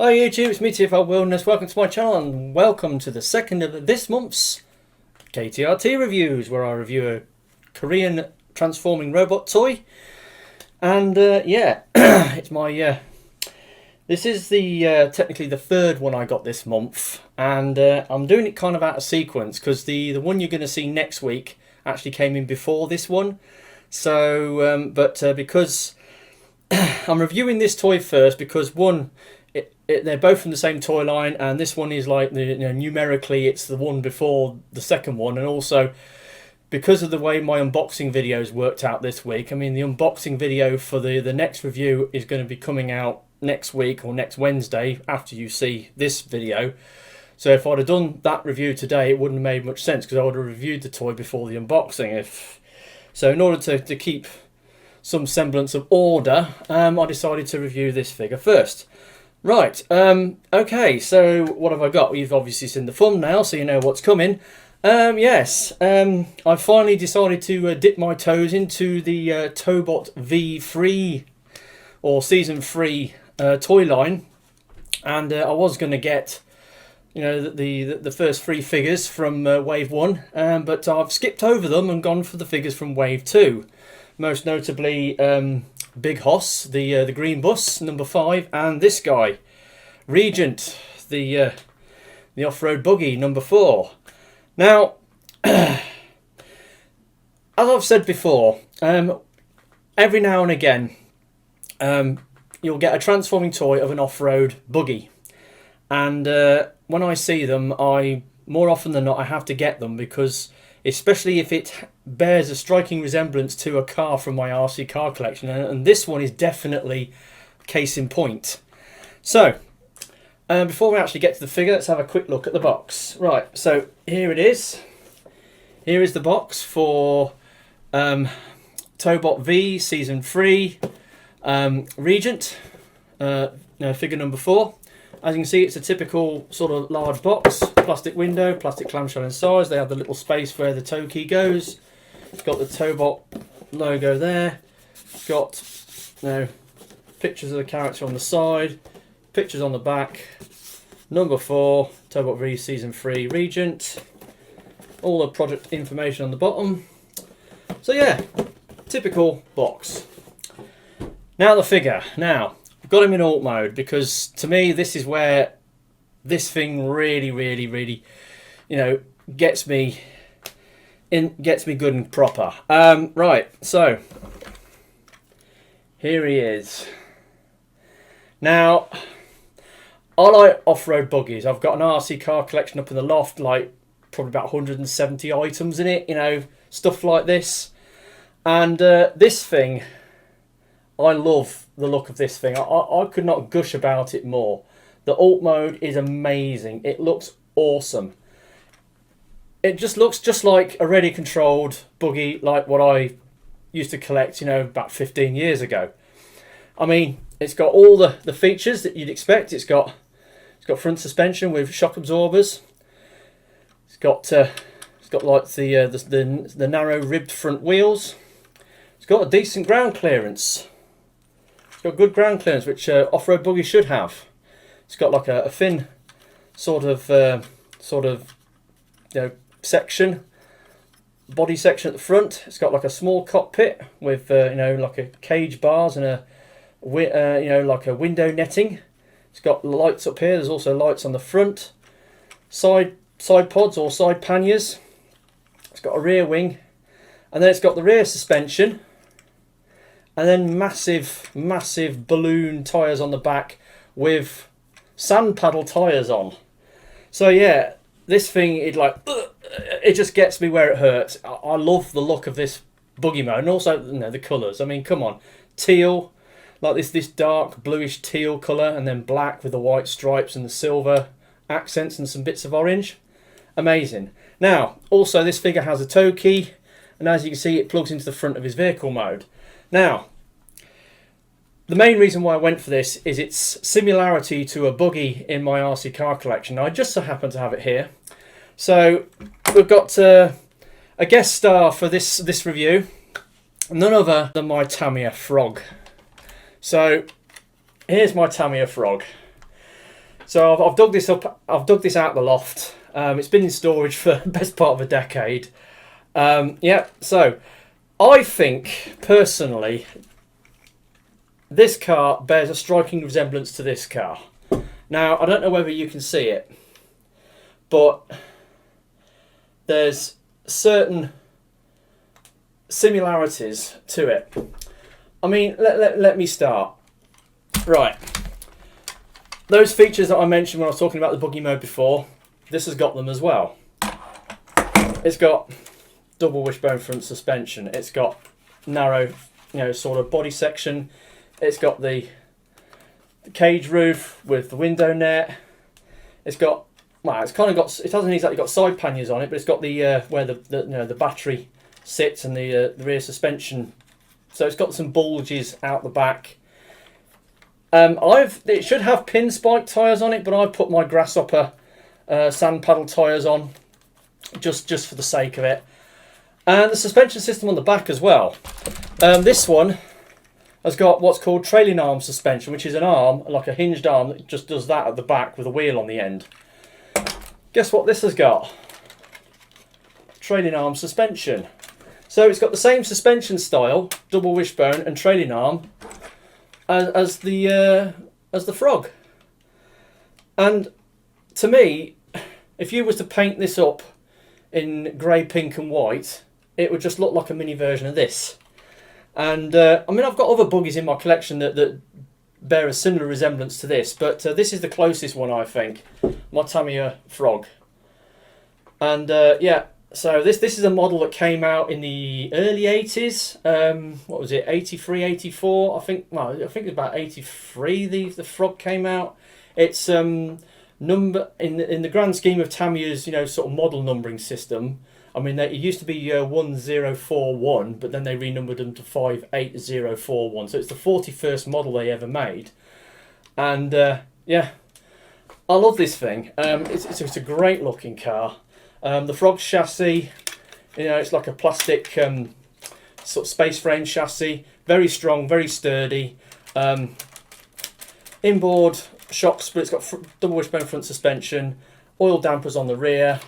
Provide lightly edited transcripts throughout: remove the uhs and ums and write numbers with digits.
Hi YouTube, it's me TFL Wilderness. Welcome to my channel and welcome to the second of this month's KTRT reviews, where I review a Korean transforming robot toy. And yeah, it's my this is the technically the third one I got this month, and I'm doing it kind of out of sequence because the one you're going to see next week actually came in before this one. So because I'm reviewing this toy first, because one, they're both from the same toy line, and this one is like, numerically it's the one before the second one, and also because of the way my unboxing videos worked out this week. I mean, the unboxing video for the next review is going to be coming out next week or next Wednesday after you see this video. So if I'd have done that review today, it wouldn't have made much sense because I would have reviewed the toy before the unboxing. So in order to keep some semblance of order, I decided to review this figure first. Right, okay, so what have I got? You've obviously seen the thumbnail, so you know what's coming. Yes, I finally decided to dip my toes into the Tobot V3 or Season 3 toy line, and I was going to get, the first three figures from Wave 1, but I've skipped over them and gone for the figures from Wave 2. Most notably, Big Hoss, the green bus, number 5, and this guy, Regent, the Off-Road Buggy, number 4. Now, as I've said before, every now and again, you'll get a transforming toy of an off-road buggy, and when I see them, more often than not, I have to get them, because especially if it bears a striking resemblance to a car from my RC car collection, and this one is definitely case in point. So before we actually get to the figure, let's have a quick look at the box. Right, so here it is. Here is the box for Tobot V Season 3 Regent, figure number 4. As you can see, it's a typical sort of large box, plastic window, plastic clamshell inside. They have the little space where the tow key goes. It's got the Tobot logo there. It's got pictures of the character on the side, pictures on the back. Number 4, Tobot V Season 3 Regent. All the product information on the bottom. So yeah, typical box. Now the figure. Now, I've got him in alt mode because to me this is where this thing really gets me good and proper. Right, so here he is. Now, I like off-road buggies. I've got an RC car collection up in the loft, like probably about 170 items in it, stuff like this. And this thing, I love the look of this thing. I could not gush about it more. The alt mode is amazing. It looks awesome. It just looks just like a ready controlled buggy, like what I used to collect, about 15 years ago. I mean, it's got all the features that you'd expect. It's got front suspension with shock absorbers. It's got like the narrow ribbed front wheels. It's got a decent ground clearance. It's got good ground clearance, which off-road buggy should have. It's got like a thin sort of section, body section at the front. It's got like a small cockpit with like a cage bars and like a window netting. It's got lights up here. There's also lights on the front, side pods or side panniers. It's got a rear wing, and then it's got the rear suspension, and then massive balloon tyres on the back with sand paddle tyres on. So yeah, this thing, it just gets me where it hurts. I love the look of this buggy mode, and also the colours. I mean, come on, teal, like this dark bluish teal colour, and then black with the white stripes and the silver accents and some bits of orange. Amazing. Now, also this figure has a tow key, and as you can see, it plugs into the front of his vehicle mode. Now, the main reason why I went for this is its similarity to a buggy in my RC car collection. Now, I just so happen to have it here. So we've got a guest star for this review, none other than my Tamiya Frog. So here's my Tamiya Frog. So I've dug this up. I've dug this out of the loft. It's been in storage for the best part of a decade. Yeah. So I think personally, this car bears a striking resemblance to this car. Now I don't know whether you can see it, but there's certain similarities to it. I mean, let me start. Right. Those features that I mentioned when I was talking about the buggy mode before, this has got them as well. It's got double wishbone front suspension. It's got narrow, sort of body section. It's got the cage roof with the window net. It's got, well, it's kind of got, it hasn't exactly got side panniers on it, but it's got the where the battery sits and the rear suspension. So it's got some bulges out the back. It should have pin spike tyres on it, but I put my grasshopper sand paddle tyres on just for the sake of it. And the suspension system on the back as well. This one has got what's called trailing arm suspension, which is an arm, like a hinged arm, that just does that at the back with a wheel on the end. Guess what this has got? Trailing arm suspension. So it's got the same suspension style, double wishbone and trailing arm, as the Frog. And to me, if you was to paint this up in grey, pink and white, it would just look like a mini version of this. And I mean, I've got other buggies in my collection that bear a similar resemblance to this, but this is the closest one, I think. My Tamiya Frog. And yeah, so this is a model that came out in the early 80s. What was it, 83, 84? I think it was about 83 the Frog came out. It's number in the grand scheme of Tamiya's, sort of model numbering system. I mean, it used to be 1041, but then they renumbered them to 58041. So it's the 41st model they ever made. And yeah, I love this thing. It's a great looking car. The Frog chassis, it's like a plastic sort of space frame chassis. Very strong, very sturdy. Inboard shocks, but it's got double wishbone front suspension, oil dampers on the rear.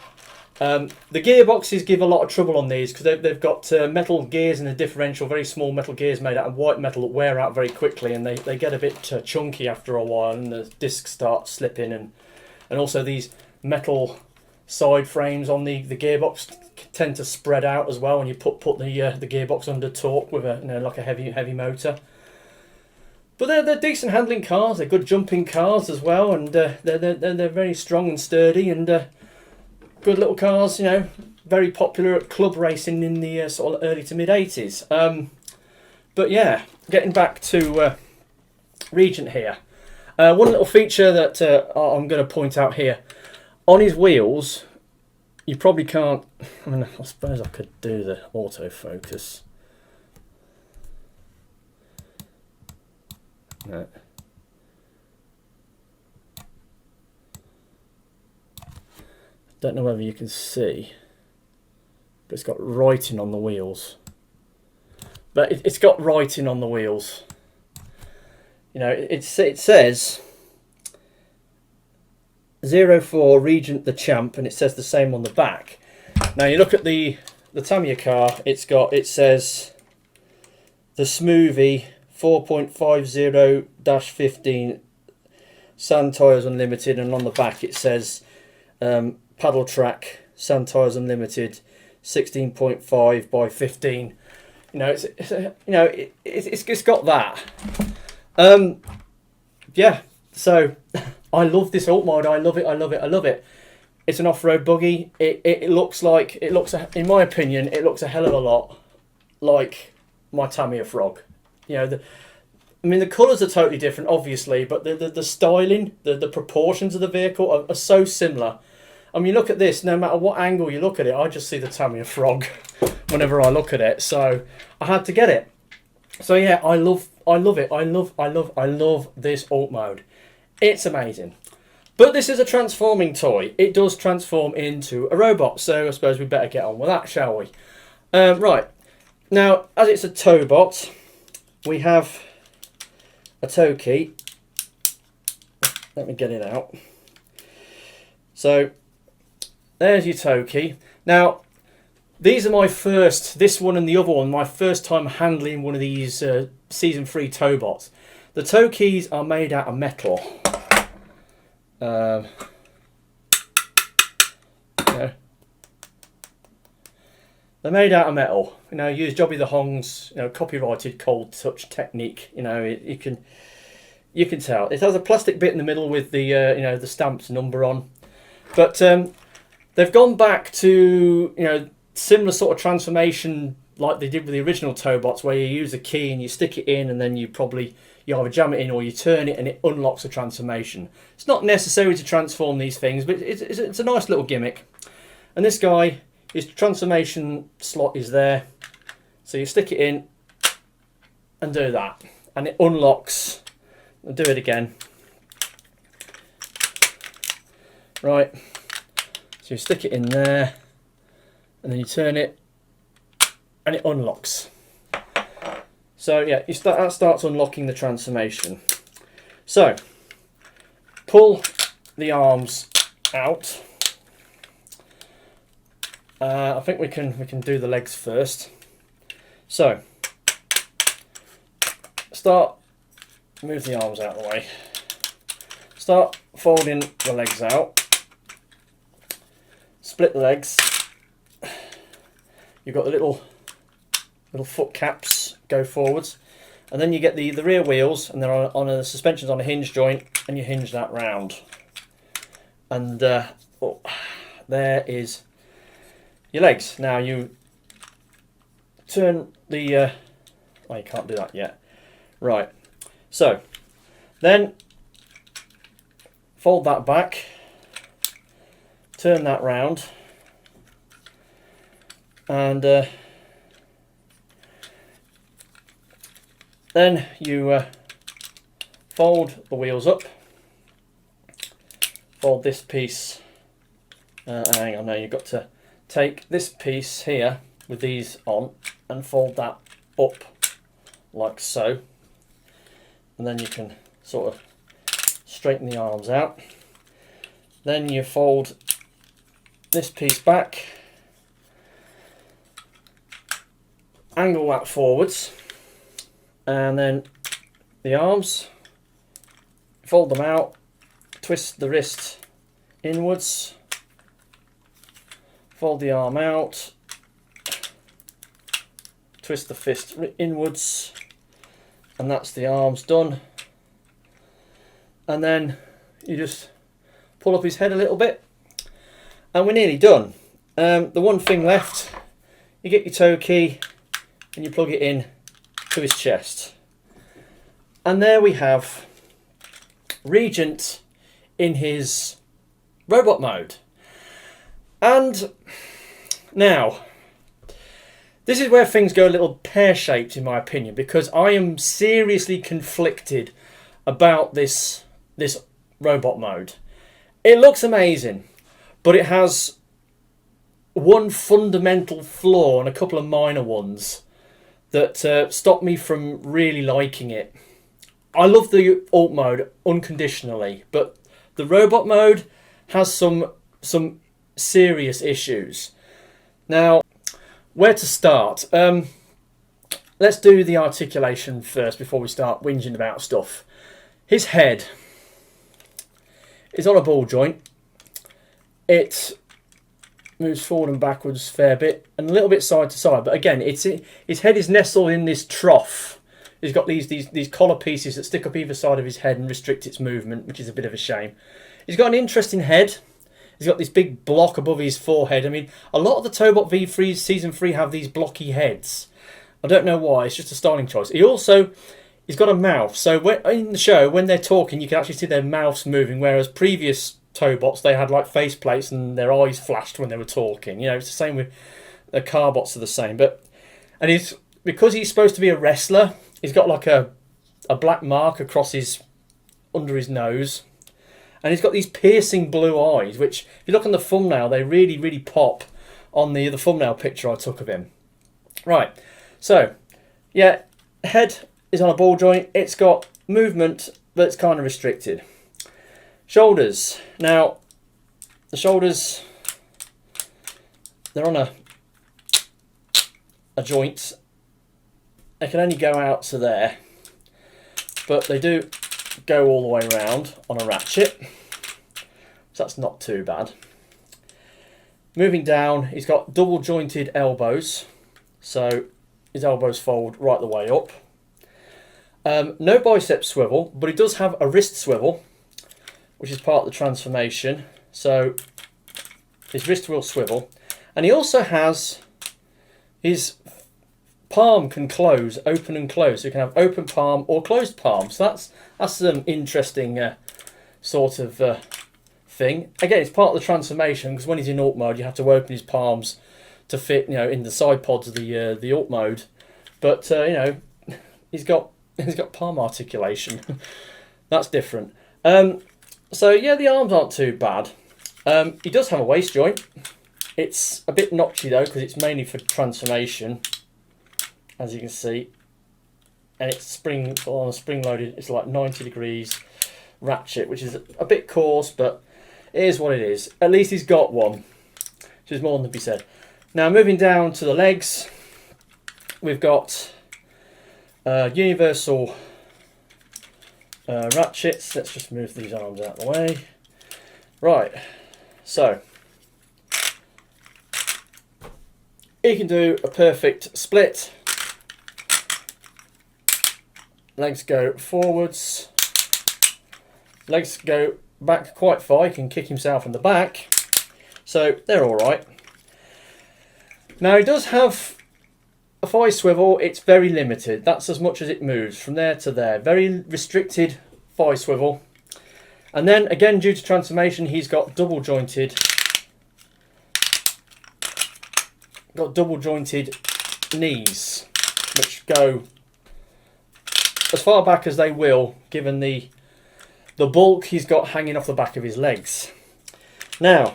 The gearboxes give a lot of trouble on these because they've got metal gears in the differential, very small metal gears made out of white metal that wear out very quickly, and they get a bit chunky after a while, and the discs start slipping, and also these metal side frames on the gearbox tend to spread out as well when you put the gearbox under torque with a like a heavy motor. But they're decent handling cars. They're good jumping cars as well, and they're very strong and sturdy, and good little cars. Very popular at club racing in the sort of early to mid 80s. But yeah, getting back to Regent here. One little feature that I'm going to point out here. On his wheels, you probably can't... I mean, I suppose I could do the autofocus. No. Don't know whether you can see, but it's got writing on the wheels. But it's got writing on the wheels. It says 04 Regent the Champ, and it says the same on the back. Now you look at the Tamiya car, it says the Smoothie 4.50-15 Sand Tyres Unlimited, and on the back it says Paddle Track Sand Tyres Unlimited 16.5 by 15. It's got that. Yeah, so I love this alt mode. I love it. It's an off-road buggy. It looks, in my opinion, it looks a hell of a lot like my Tamiya Frog. The colours are totally different, obviously, but the styling, the proportions of the vehicle are so similar. I mean, look at this. No matter what angle you look at it, I just see the Tamiya Frog whenever I look at it. So I had to get it. So yeah, I love it. I love this alt mode. It's amazing. But this is a transforming toy. It does transform into a robot. So I suppose we better get on with that, shall we? Right. Now, as it's a Tobot, we have a tow key. let me get it out. So there's your tow key. Now these are my first, this one and the other one, my first time handling one of these Season 3 Tobots. The tow keys are made out of metal. Yeah. They're made out of metal. You know, use Jobby the Hong's, you know, copyrighted cold touch technique. You know, you can tell. It has a plastic bit in the middle with the you know, the stamped number on. But they've gone back to, you know, similar sort of transformation like they did with the original Tobots, where you use a key and you stick it in, and then you either jam it in or you turn it and it unlocks a transformation. It's not necessary to transform these things, but it's a nice little gimmick. And this guy, his transformation slot is there, so you stick it in and do that, and it unlocks. I'll do it again. Right, so you stick it in there, and then you turn it, and it unlocks. So yeah, that starts unlocking the transformation. So pull the arms out. I think we can do the legs first. So move the arms out of the way. Start folding the legs out. Split the legs. You've got the little foot caps go forwards, and then you get the rear wheels, and they're on a suspension's on a hinge joint, and you hinge that round. And oh, there is your legs. Now you turn the oh, you can't do that yet. Right, so then fold that back, turn that round, and then you fold the wheels up, fold this piece, hang on, now you've got to take this piece here with these on and fold that up like so, and then you can sort of straighten the arms out. Then you fold this piece back, angle that forwards, and then the arms, fold them out, twist the wrist inwards, fold the arm out, twist the fist inwards, and that's the arms done. And then you just pull up his head a little bit, and we're nearly done. The one thing left, you get your tow key and you plug it in to his chest, and there we have Regent in his robot mode. And now this is where things go a little pear-shaped in my opinion, because I am seriously conflicted about this robot mode. It looks amazing, but it has one fundamental flaw and a couple of minor ones that stop me from really liking it. I love the alt mode unconditionally, but the robot mode has some serious issues. Now, where to start? Let's do the articulation first before we start whinging about stuff. His head is on a ball joint. It moves forward and backwards a fair bit, and a little bit side to side, but again, his head is nestled in this trough. He's got these collar pieces that stick up either side of his head and restrict its movement, which is a bit of a shame. He's got an interesting head. He's got this big block above his forehead. I mean, a lot of the Tobot V3s Season 3 have these blocky heads. I don't know why, it's just a styling choice. He's got a mouth, so in the show, when they're talking, you can actually see their mouths moving, whereas previous Tobots, they had like face plates and their eyes flashed when they were talking. You know, it's the same with the Carbots are the same. And because he's supposed to be a wrestler, he's got like a black mark across under his nose. And he's got these piercing blue eyes, which, if you look on the thumbnail, they really, really pop on the thumbnail picture I took of him. Right, so, yeah, head is on a ball joint. It's got movement, but it's kind of restricted. Shoulders. Now, the shoulders, they're on a joint. They can only go out to there, but they do go all the way around on a ratchet, so that's not too bad. Moving down, he's got double jointed elbows, so his elbows fold right the way up. No bicep swivel, but he does have a wrist swivel, which is part of the transformation, so his wrist will swivel. And he also has his palm can close, open and close, so you can have open palm or closed palm. So that's an interesting sort of thing. Again, it's part of the transformation, because when he's in alt mode, you have to open his palms to fit, you know, in the side pods of the alt mode. But you know, he's got palm articulation. That's different. So yeah, the arms aren't too bad. He does have a waist joint. It's a bit notchy though, because it's mainly for transformation, as you can see. And it's on a spring loaded. It's like 90 degrees ratchet, which is a bit coarse, but it is what it is. At least he's got one, which is more than to be said. Now moving down to the legs, we've got universal ratchets. Let's just move these arms out of the way. Right, so he can do a perfect split. Legs go forwards, legs go back quite far. He can kick himself in the back, so they're all right. Now he does have a thigh swivel. It's very limited. That's as much as it moves from there to there. Very restricted thigh swivel. And then again, due to transformation, he's got double jointed knees, which go as far back as they will, given the bulk he's got hanging off the back of his legs. Now,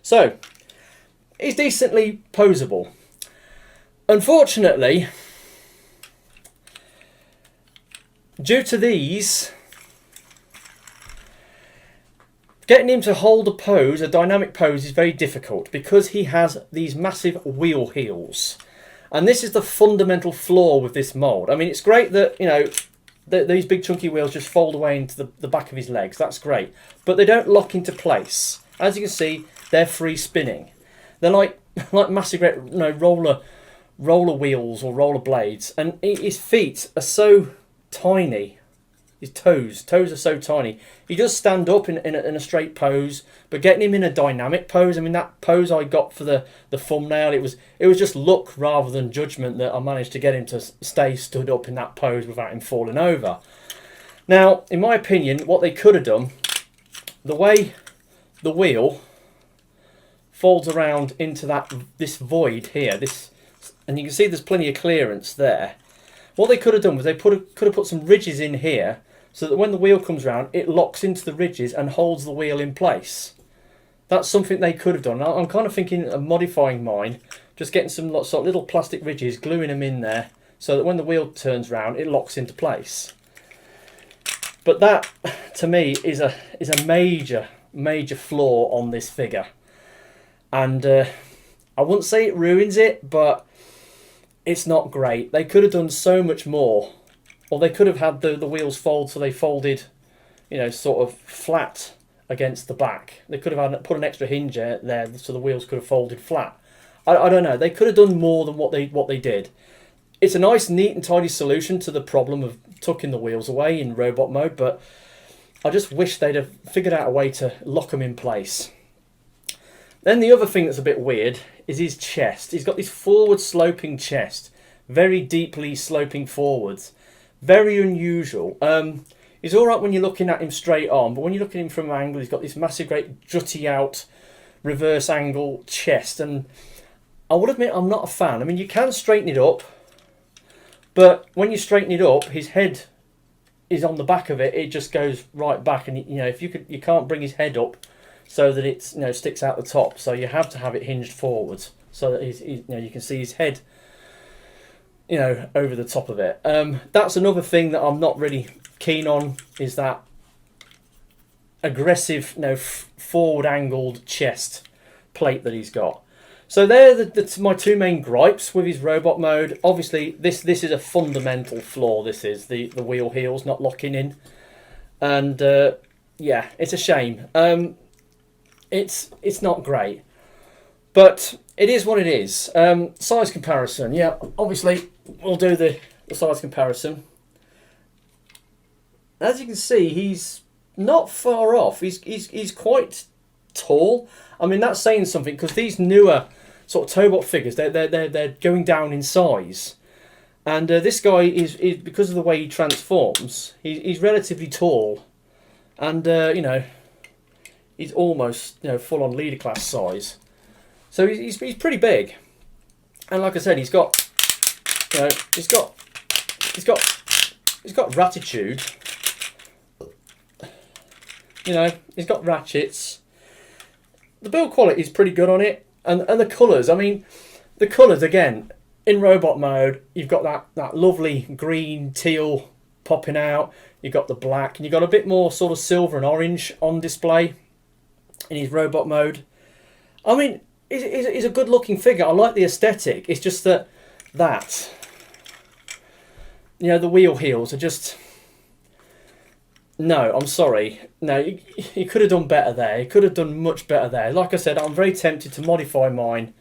so he's decently poseable. Unfortunately, due to these, getting him to hold a pose, a dynamic pose, is very difficult, because he has these massive wheel heels. And this is the fundamental flaw with this mould. I mean, it's great that, you know, these big chunky wheels just fold away into the back of his legs. That's great. But they don't lock into place. As you can see, they're free spinning. They're like massive, you know, roller wheels or roller blades. And his feet are so tiny. His toes are so tiny. He does stand up in a straight pose, but getting him in a dynamic pose, I mean, that pose I got for the thumbnail, it was just luck rather than judgment that I managed to get him to stay stood up in that pose without him falling over. Now, in my opinion, what they could have done, the way the wheel folds around into this void here, and you can see there's plenty of clearance there. What they could have done was they could have put some ridges in here, so that when the wheel comes round, it locks into the ridges and holds the wheel in place. That's something they could have done. I'm kind of thinking of modifying mine, just getting some sort of little plastic ridges, gluing them in there, so that when the wheel turns round, it locks into place. But that, to me, is a major flaw on this figure. And I wouldn't say it ruins it, but it's not great. They could have done so much more. Or they could have had the wheels fold so they folded, you know, sort of flat against the back. They could have put an extra hinge there so the wheels could have folded flat. I don't know. They could have done more than what they did. It's a nice, neat and tidy solution to the problem of tucking the wheels away in robot mode, but I just wish they'd have figured out a way to lock them in place. Then the other thing that's a bit weird is his chest. He's got this forward sloping chest, very deeply sloping forwards. Very unusual. He's alright when you're looking at him straight on, but when you're looking at him from an angle, he's got this massive, great, jutty out, reverse angle chest. And I would admit I'm not a fan. I mean, you can straighten it up, but when you straighten it up, his head is on the back of it. It just goes right back, and you know, you can't bring his head up so that it's, you know, sticks out the top. So you have to have it hinged forwards so that you know, you can see his head, you know, over the top of it. That's another thing that I'm not really keen on, is that, aggressive, forward angled chest plate that he's got. So they're my two main gripes with his robot mode. Obviously, this is a fundamental flaw. This is the wheel heels not locking in, and yeah, it's a shame. It's not great, but it is what it is. Size comparison, yeah. Obviously, we'll do the size comparison. As you can see, he's not far off. He's quite tall. I mean, that's saying something, because these newer sort of Tobot figures, they're going down in size, and this guy is because of the way he transforms, he's relatively tall, and you know, he's almost full on leader class size. So he's pretty big, and like I said, he's got he's got ratitude. He's got ratchets. The build quality is pretty good on it, and the colours. I mean, the colours again in robot mode. You've got that lovely green teal popping out. You've got the black, and you've got a bit more sort of silver and orange on display in his robot mode. I mean, he's a good looking figure. I like the aesthetic. It's just that the wheel heels are just. No, I'm sorry. No, he could have done better there. He could have done much better there. Like I said, I'm very tempted to modify mine.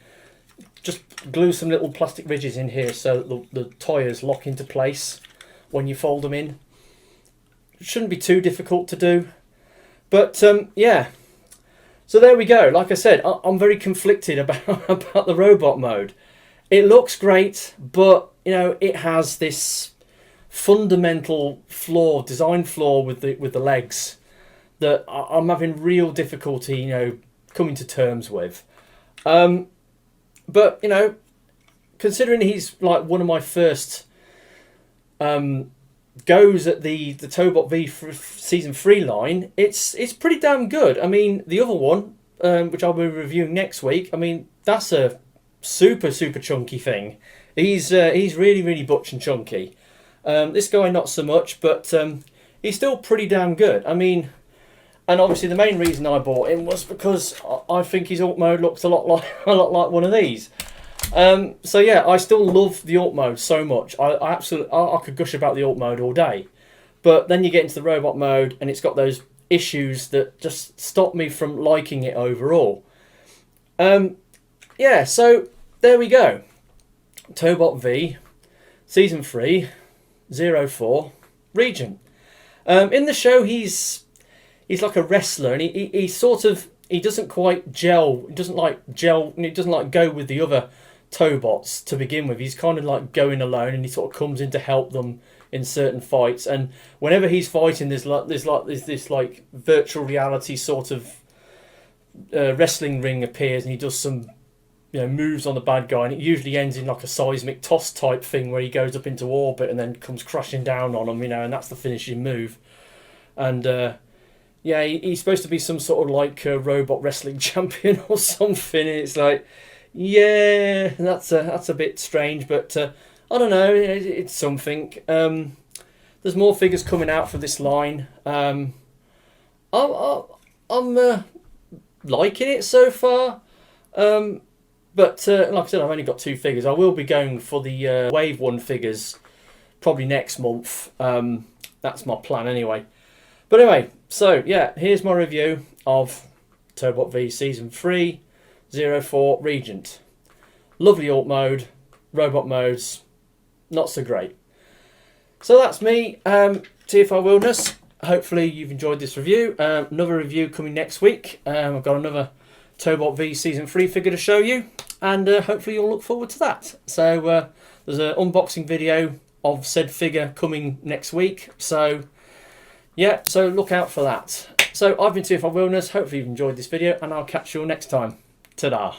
Just glue some little plastic ridges in here so the tyres lock into place when you fold them in. It shouldn't be too difficult to do. But, yeah. So there we go. Like I said, I'm very conflicted about the robot mode. It looks great, but, it has this fundamental design flaw with the legs that I'm having real difficulty coming to terms with. But considering he's like one of my first goes at the Tobot V season 3 line, it's pretty damn good. I mean, the other one, which I'll be reviewing next week, I mean, that's a super chunky thing. He's really butch and chunky. This guy not so much, but he's still pretty damn good. I mean, and obviously the main reason I bought him was because I think his alt mode looks a lot like one of these. So yeah, I still love the alt mode so much. I could gush about the alt mode all day, but then you get into the robot mode and it's got those issues that just stop me from liking it overall. Yeah, so there we go. Tobot V, Season 3. 04 Regent. In the show, he's like a wrestler, and he doesn't quite gel. He doesn't like go with the other Tobots to begin with. He's kind of like going alone, and he sort of comes in to help them in certain fights. And whenever he's fighting, there's this virtual reality sort of wrestling ring appears, and he does some moves on the bad guy, and it usually ends in like a seismic toss type thing where he goes up into orbit and then comes crashing down on them, and that's the finishing move. And yeah, he's supposed to be some sort of like robot wrestling champion or something. And it's like, yeah, that's a bit strange, but I don't know, it's something. There's more figures coming out for this line. I'm liking it so far. But like I said, I've only got 2 figures. I will be going for the Wave 1 figures probably next month. That's my plan anyway. But anyway, so yeah, here's my review of Tobot V Season 3 04 Regent. Lovely alt mode, robot modes, not so great. So that's me, TFR Wilderness. Hopefully you've enjoyed this review. Another review coming next week. I've got another Tobot V Season 3 figure to show you, and hopefully you'll look forward to that. So there's an unboxing video of said figure coming next week, so yeah, so look out for that. So I've been TFR Wilderness. Hopefully you've enjoyed this video, and I'll catch you all next time. Ta-da.